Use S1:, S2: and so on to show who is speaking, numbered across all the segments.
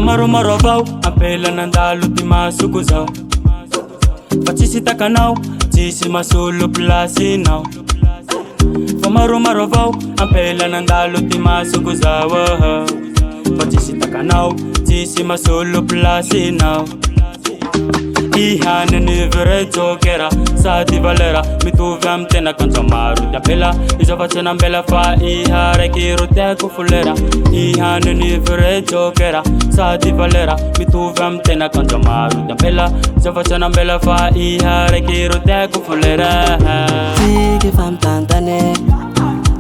S1: maromaro avao ampela nandalo ty masoko zao fa tsisy takanao tsisy masolo plasinao fa maromaro avao ampela nandalo ty masoko zao fa tsisy takanao tsisy masolo plasinao ihanany vrai jokera sady valera mitovy amy tena kanjo maro tiapela iza fa tsena mbela fa iha raiky ro tiako folera ihanany vrai jokera sady valera mitovy amy tena kanjo maro tiapela iza fa tsena mbela fa iha raiky ro tiako folera
S2: Tiki fam tantane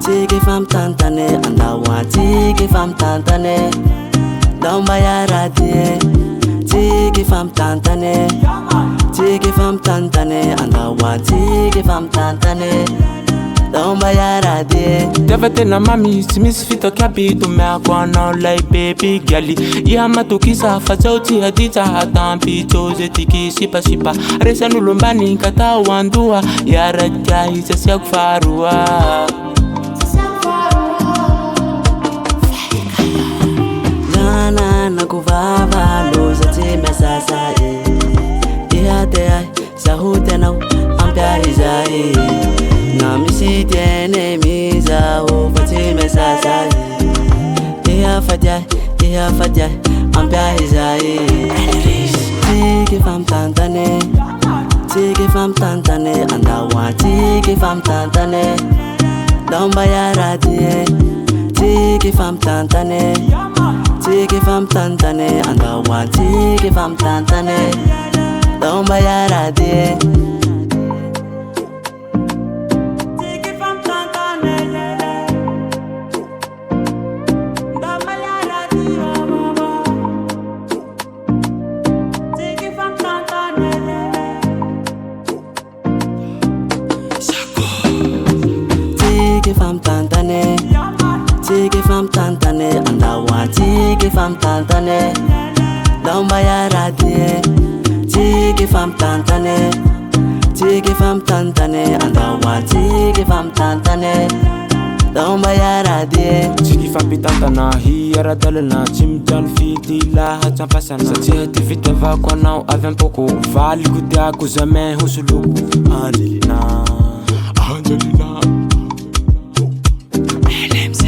S2: Tiki fam tantane andawa Tiki fam tantane Domba ya radie Tiki fam tantane Tiki fam tantane andawa Tiki fam tantane Domba ya radie
S3: Deva tena mami si misy fitakiabito miako anao lay baby gali iha matokisa fa zao tsy haditra hatampi toze tiki sipasipa resan'olo ambany katao andoha iarakia isasiako faharoa
S2: Nana kuvava loza timesasa iha te ai sahutenau ampia izai na misi tiene miza ufati sasa iha fatia ampia izai Tiki fam tantane andawa Tiki fam tantane Domba ya radie Tiki fam tantane Tiki fam tantane andawa Tiki fam tantane Domba ya radie Tiki fam tantane Tiki fam tantane andawa Tiki fam tantane Domba ya radie Tiki fam tantane Tiki fam tantane andawa Tiki fam tantane Domba ya radie
S3: Tiki fampitantana hiaradalana tsy mitany fitila hatsampasana satria ty fitiavako anao avy ampoko valiko tiako jamais hosoloko Angelina LMC